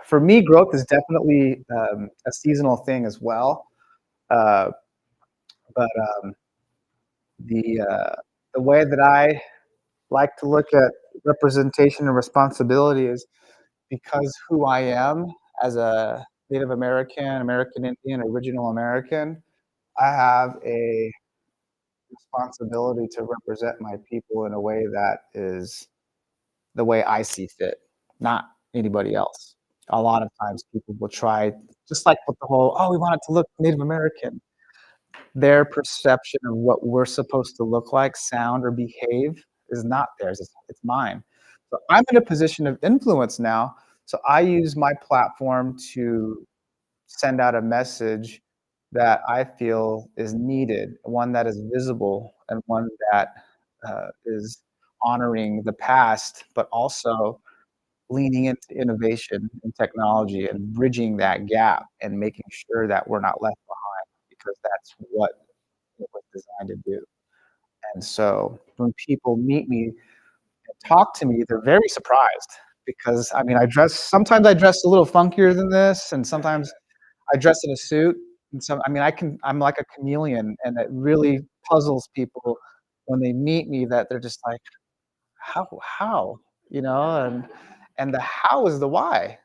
for me, growth is definitely a seasonal thing as well. Uh, but the way that I like to look at representation and responsibility is, because who I am as a Native American, American Indian, original American, I have a responsibility to represent my people in a way that is the way I see fit, not anybody else. A lot of times people will try, just like with the whole, oh, we want it to look Native American. Their perception of what we're supposed to look like, sound, or behave is not theirs, it's mine. So I'm in a position of influence now. So I use my platform to send out a message that I feel is needed, one that is visible, and one that is honoring the past, but also leaning into innovation and technology and bridging that gap and making sure that we're not left behind, because that's what it was designed to do. And so when people meet me and talk to me, they're very surprised because I mean, sometimes I dress a little funkier than this, and sometimes I dress in a suit. And so, I mean, I'm like a chameleon, and it really puzzles people when they meet me that they're just like, how, you know, and the how is the why.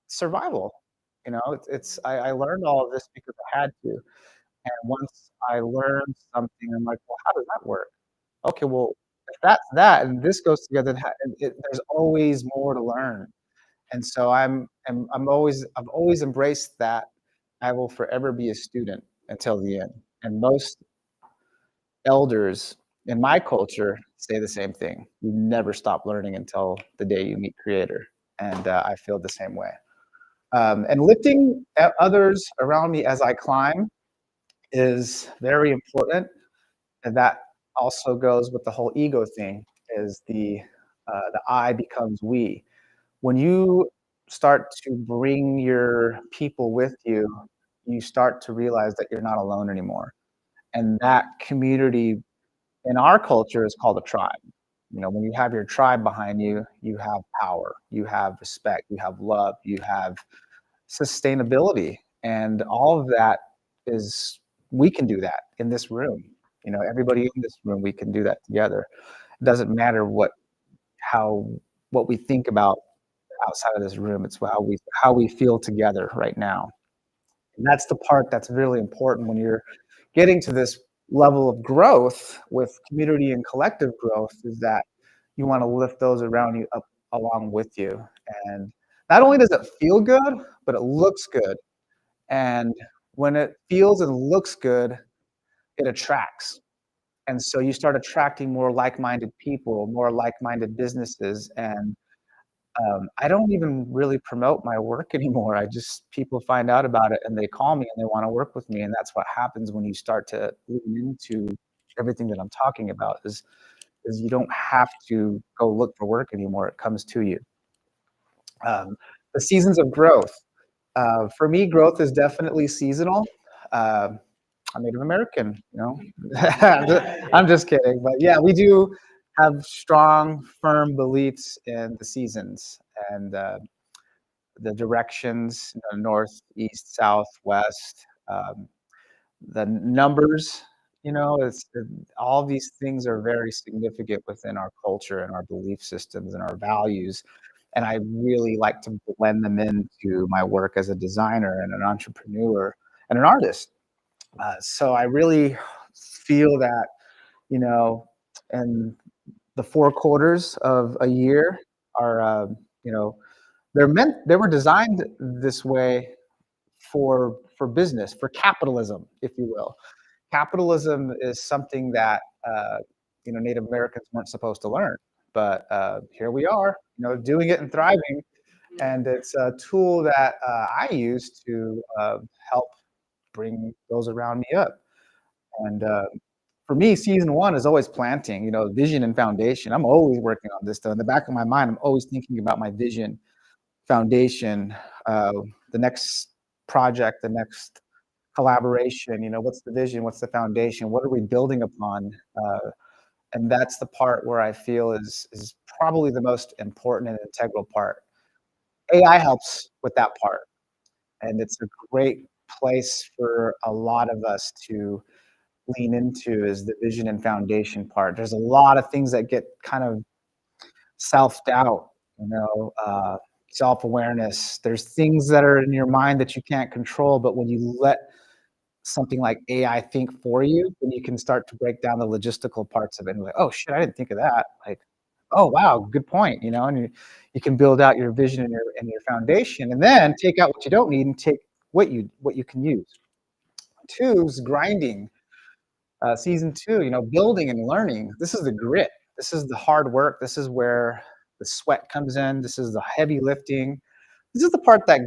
Survival, you know, I learned all of this because I had to. And once I learned something, I'm like, well, how does that work? Okay, well, if that's that, and this goes together, there's always more to learn. And so I've always embraced that. I will forever be a student until the end. And most elders in my culture say the same thing. You never stop learning until the day you meet Creator. And I feel the same way. And lifting others around me as I climb is very important. And that also goes with the whole ego thing, is the I becomes we. When you start to bring your people with you, you start to realize that you're not alone anymore. And that community in our culture is called a tribe. You know, when you have your tribe behind you, you have power, you have respect, you have love, you have sustainability. And all of that is, we can do that in this room. You know, everybody in this room, we can do that together. It doesn't matter what we think about outside of this room. It's how we feel together right now. And that's the part that's really important when you're getting to this level of growth with community and collective growth, is that you want to lift those around you up along with you. And not only does it feel good, but it looks good. And when it feels and looks good, it attracts. And so you start attracting more like-minded people, more like-minded businesses. And I don't even really promote my work anymore. People find out about it and they call me and they want to work with me. And that's what happens when you start to lean into everything that I'm talking about, is you don't have to go look for work anymore. It comes to you. The seasons of growth. For me, growth is definitely seasonal. Uh, I'm Native American, you know. I'm just kidding, but yeah, we do have strong, firm beliefs in the seasons and the directions, you know, north, east, south, west. The numbers, you know, all these things are very significant within our culture and our belief systems and our values. And I really like to blend them into my work as a designer and an entrepreneur and an artist. So I really feel that, you know, and the 4 quarters of a year are, you know, they were designed this way for business, for capitalism, if you will. Capitalism is something that, you know, Native Americans weren't supposed to learn, but here we are, you know, doing it and thriving. And it's a tool that I use to help bring those around me up. And for me, season one is always planting, you know, vision and foundation. I'm always working on this stuff. In the back of my mind, I'm always thinking about my vision, foundation, the next project, the next collaboration. You know, what's the vision? What's the foundation? What are we building upon? And that's the part where I feel is probably the most important and integral part. AI helps with that part, and it's a great place for a lot of us to lean into, is the vision and foundation part. There's a lot of things that get kind of self-doubt, you know, self-awareness. There's things that are in your mind that you can't control, but when you let something like AI think for you, then you can start to break down the logistical parts of it and be like, oh shit, I didn't think of that. Like, oh wow, good point, you know, and you can build out your vision and your foundation, and then take out what you don't need and take what you can use. Two is grinding. Season two, you know, building and learning. This is the grit. This is the hard work. This is where the sweat comes in. This is the heavy lifting. This is the part that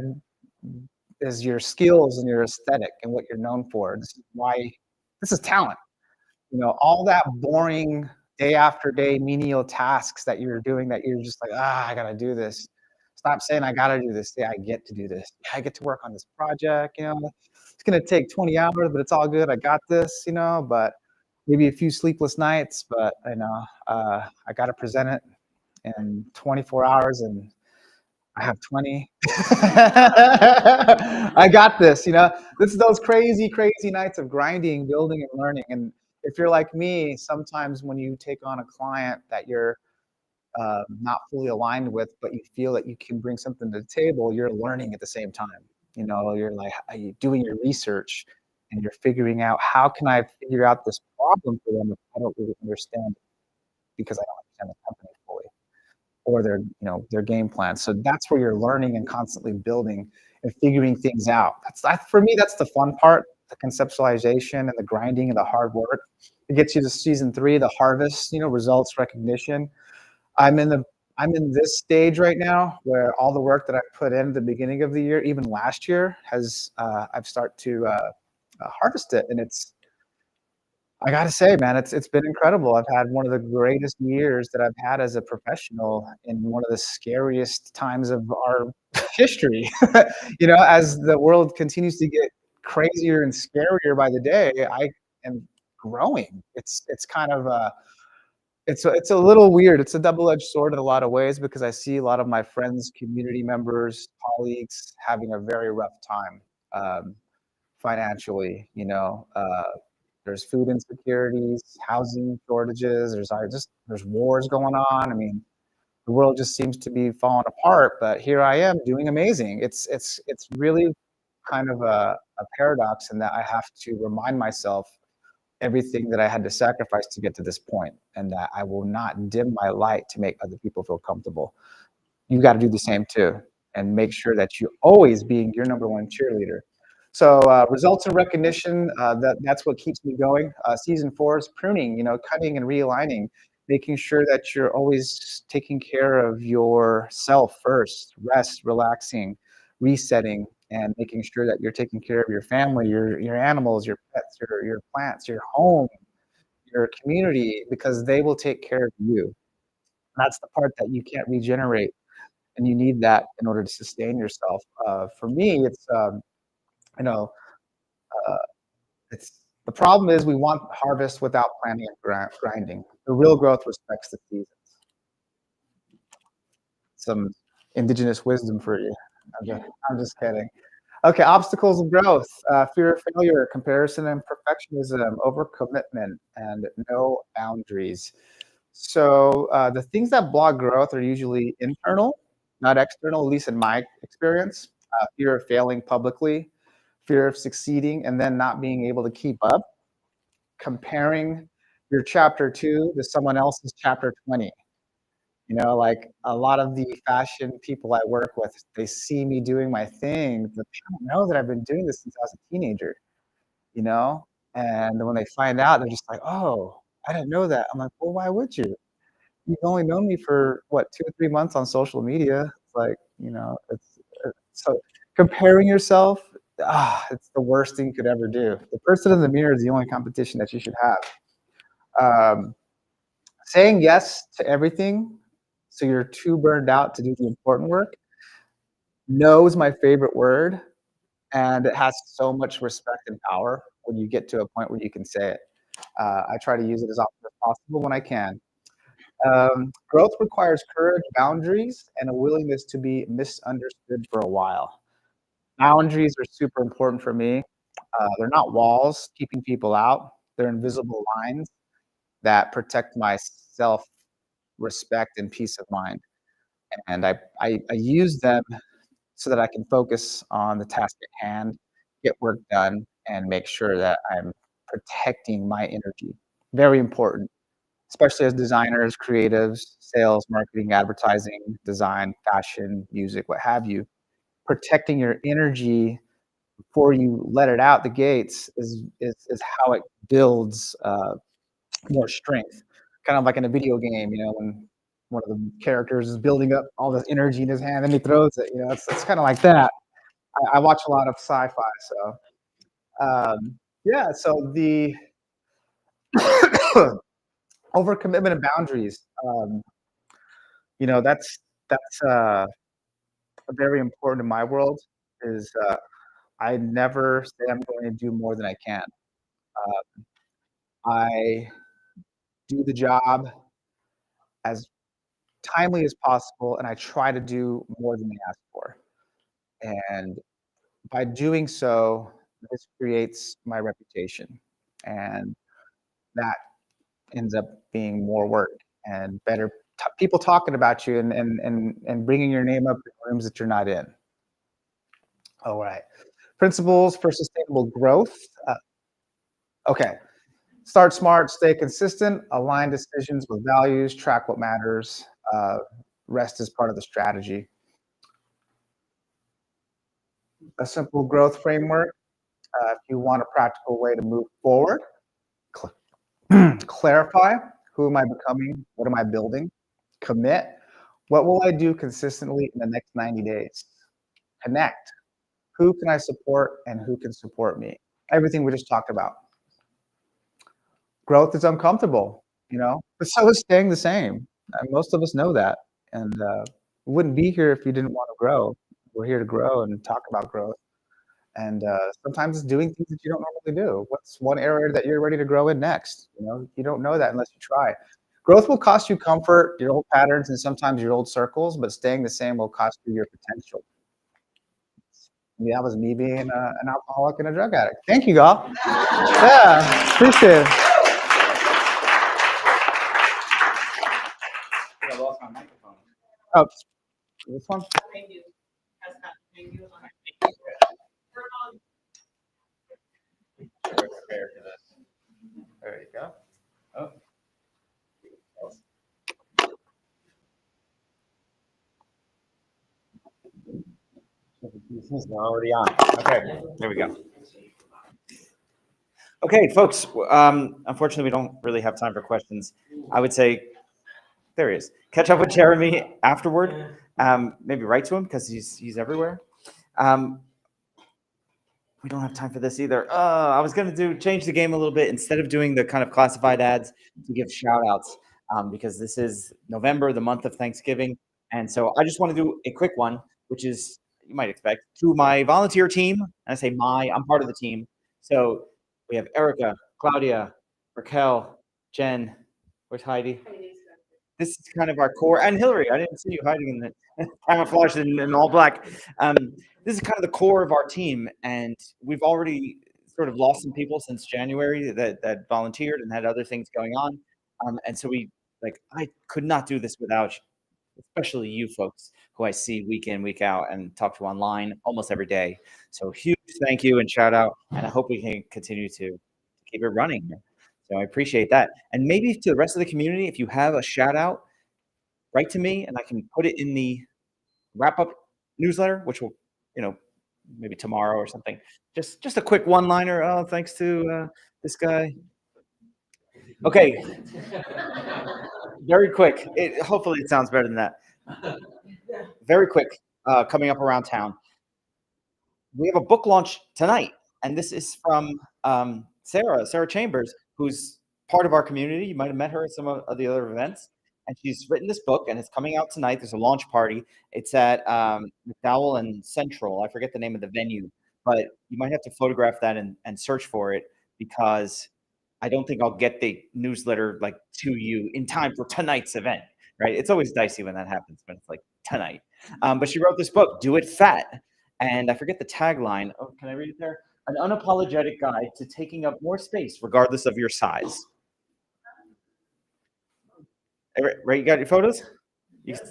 is your skills and your aesthetic and what you're known for. This is why this is talent. All that boring day after day menial tasks that you're doing that you're just like, I gotta do this. Stop saying I gotta do this. Say I get to do this. I get to work on this project. It's gonna take 20 hours, but it's all good. I got this. But maybe a few sleepless nights. But I gotta present it in 24 hours, and I have 20. I got this. This is those crazy, crazy nights of grinding, building, and learning. And if you're like me, sometimes when you take on a client that you're not fully aligned with, but you feel that you can bring something to the table, you're learning at the same time. You're like, are you doing your research and you're figuring out how can I figure out this problem for them if I don't really understand it because I don't understand the company fully or their game plan. So that's where you're learning and constantly building and figuring things out. For me, that's the fun part, the conceptualization and the grinding and the hard work. It gets you to season 3, the harvest, results recognition. I'm in this stage right now where all the work that I put in at the beginning of the year, even last year, I've started to harvest it, and I got to say, man, it's been incredible. I've had one of the greatest years that I've had as a professional in one of the scariest times of our history. As the world continues to get crazier and scarier by the day, I am growing. It's kind of it's a little weird. It's a double-edged sword in a lot of ways because I see a lot of my friends, community members, colleagues having a very rough time financially. There's food insecurities, housing shortages. There's wars going on. I mean, the world just seems to be falling apart. But here I am doing amazing. It's really kind of a paradox in that I have to remind myself everything that I had to sacrifice to get to this point, and that I will not dim my light to make other people feel comfortable. You got to do the same too, and make sure that you're always being your number one cheerleader. So results and recognition, that's what keeps me going. Season 4 is pruning, cutting and realigning, making sure that you're always taking care of yourself first, rest, relaxing, resetting, and making sure that you're taking care of your family, your animals, your pets, your plants, your home, your community, because they will take care of you. That's the part that you can't regenerate, and you need that in order to sustain yourself. For me, you know, uh, it's the problem is we want harvest without planning and grinding. The real growth respects the seasons. Some indigenous wisdom for you. I'm just kidding. Okay, obstacles of growth, fear of failure, comparison and perfectionism, overcommitment, and no boundaries. So the things that block growth are usually internal, not external, at least in my experience. Fear of failing publicly, fear of succeeding and then not being able to keep up, comparing your chapter 2 to someone else's chapter 20. Like a lot of the fashion people I work with, they see me doing my thing, but they don't know that I've been doing this since I was a teenager, you know? And when they find out, they're just like, oh, I didn't know that. I'm like, well, why would you? You've only known me for what, 2 or 3 months on social media. It's like, it's so comparing yourself, it's the worst thing you could ever do. The person in the mirror is the only competition that you should have. Saying yes to everything, so you're too burned out to do the important work. No is my favorite word, and it has so much respect and power when you get to a point where you can say it. I try to use it as often as possible when I can. Growth requires courage, boundaries, and a willingness to be misunderstood for a while. Boundaries are super important for me. They're not walls keeping people out. They're invisible lines that protect my self-respect and peace of mind. And I use them so that I can focus on the task at hand, get work done, and make sure that I'm protecting my energy. Very important, especially as designers, creatives, sales, marketing, advertising, design, fashion, music, what have you. Protecting your energy before you let it out the gates is how it builds more strength. Kind of like in a video game, when one of the characters is building up all this energy in his hand, and he throws it. It's kind of like that. I watch a lot of sci-fi, so yeah. So the overcommitment and boundaries. That's very important in my world. Is I never say I'm going to do more than I can. I do the job as timely as possible, and I try to do more than they ask for. And by doing so, this creates my reputation, and that ends up being more work and better people talking about you and bringing your name up in rooms that you're not in. All right. Principles for sustainable growth. Okay. Start smart, stay consistent, align decisions with values, track what matters. Rest is part of the strategy. A simple growth framework. If you want a practical way to move forward, clarify who am I becoming, what am I building, commit, what will I do consistently in the next 90 days, connect, who can I support and who can support me, everything we just talked about. Growth is uncomfortable, but so is staying the same. Most of us know that, and we wouldn't be here if you didn't want to grow. We're here to grow and talk about growth. And sometimes it's doing things that you don't normally do. What's one area that you're ready to grow in next? You don't know that unless you try. Growth will cost you comfort, your old patterns, and sometimes your old circles, but staying the same will cost you your potential. Yeah, that was me being an alcoholic and a drug addict. Thank you, y'all. Yeah, appreciate it. I lost my microphone. Oh, this one? There you go. Oh. This is already on. Okay, there we go. Okay, folks. Unfortunately, we don't really have time for questions. I would say, there he is. Catch up with Jeremy afterward. Maybe write to him because he's everywhere. We don't have time for this either. I was going to change the game a little bit. Instead of doing the kind of classified ads, to give shout outs, because this is November, the month of Thanksgiving. And so I just want to do a quick one, which is, you might expect, to my volunteer team. And I say I'm part of the team. So we have Erica, Claudia, Raquel, Jen, where's Heidi? This is kind of our core, and Hillary. I didn't see you hiding in the camouflage in all black. This is kind of the core of our team, and we've already sort of lost some people since January that volunteered and had other things going on. And so I could not do this without you, especially you folks who I see week in, week out and talk to online almost every day. So huge thank you and shout out, and I hope we can continue to keep it running here. So I appreciate that. And maybe to the rest of the community, if you have a shout out, write to me and I can put it in the wrap up newsletter, which will, maybe tomorrow or something. Just a quick one liner. Oh, thanks to this guy. Okay. Very quick. Hopefully it sounds better than that. Very quick. Coming up around town. We have a book launch tonight, and this is from Sarah Chambers, who's part of our community. You might have met her at some of the other events. And she's written this book, and it's coming out tonight. There's a launch party. It's at McDowell and Central. I forget the name of the venue, but you might have to photograph that and search for it, because I don't think I'll get the newsletter to you in time for tonight's event, right? It's always dicey when that happens, but it's like tonight. But she wrote this book, Do It Fat. And I forget the tagline. Oh, can I read it there? An unapologetic guide to taking up more space regardless of your size. Right, you got your photos?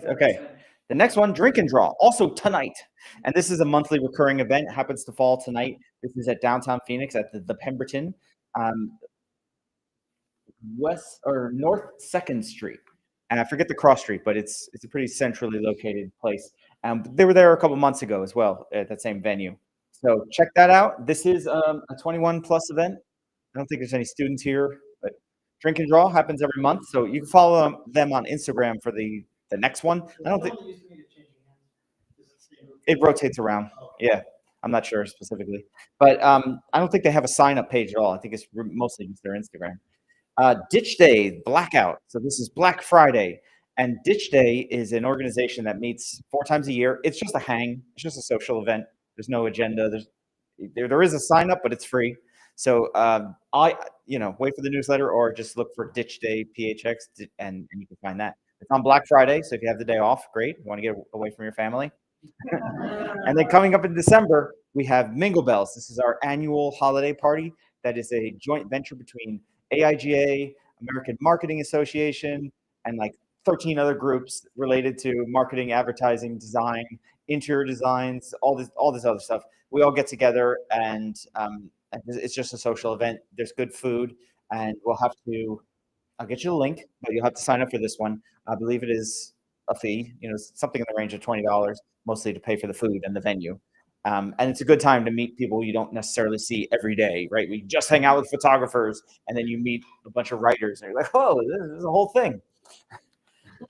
Okay. The next one, Drink and Draw, also tonight. And this is a monthly recurring event. It happens to fall tonight. This is at downtown Phoenix at the Pemberton, West or North 2nd Street. And I forget the cross street, but it's a pretty centrally located place. They were there a couple months ago as well at that same venue. So check that out. This is a 21 plus event. I don't think there's any students here, but Drink and Draw happens every month. So you can follow them on Instagram for the the next one. I don't think it rotates around. Yeah, I'm not sure specifically, but I don't think they have a sign up page at all. I think it's mostly just their Instagram. Ditch Day Blackout. So this is Black Friday, and Ditch Day is an organization that meets 4 times a year. It's just a hang. It's just a social event. There's no agenda. There is a sign up, but it's free. So wait for the newsletter or just look for Ditch Day PHX, and you can find that. It's on Black Friday, so if you have the day off, great. You want to get away from your family. And then coming up in December, we have Mingle Bells. This is our annual holiday party that is a joint venture between AIGA, American Marketing Association, and like 13 other groups related to marketing, advertising, design, interior designs, all this other stuff. We all get together, and it's just a social event. There's good food, and I'll get you the link, but you'll have to sign up for this one. I believe it is a fee, something in the range of $20, mostly to pay for the food and the venue. And it's a good time to meet people you don't necessarily see every day, right? We just hang out with photographers, and then you meet a bunch of writers, and you're like, oh, this is a whole thing.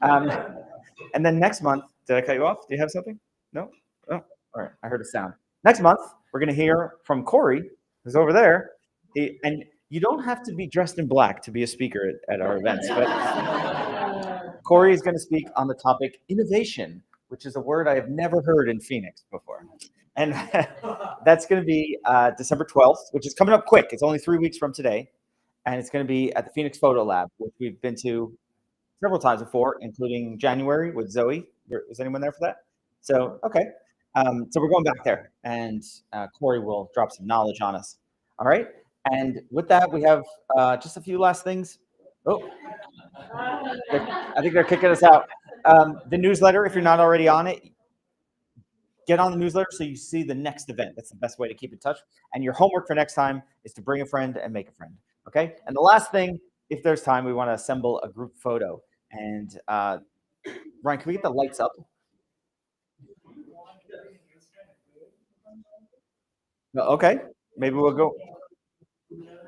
And then next month, did I cut you off? Do you have something? No? Oh, all right. I heard a sound. Next month, we're going to hear from Corey, who's over there. And you don't have to be dressed in black to be a speaker at our events, but Corey is going to speak on the topic innovation, which is a word I have never heard in Phoenix before. And that's going to be December 12th, which is coming up quick. It's only 3 weeks from today. And it's going to be at the Phoenix Photo Lab, which we've been to several times before, including January with Zoe. Was anyone there for that? So, okay. So we're going back there, and Corey will drop some knowledge on us. All right. And with that, we have just a few last things. Oh, I think they're kicking us out. The newsletter, if you're not already on it, get on the newsletter so you see the next event. That's the best way to keep in touch. And your homework for next time is to bring a friend and make a friend. Okay. And the last thing, if there's time, we want to assemble a group photo. And Ryan, can we get the lights up? Okay. Maybe we'll go.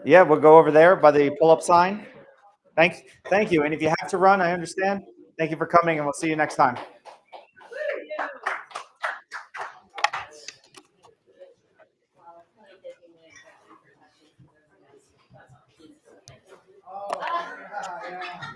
Yeah, we'll go over there by the pull-up sign. Thank you. And if you have to run, I understand. Thank you for coming, and we'll see you next time. Oh, yeah.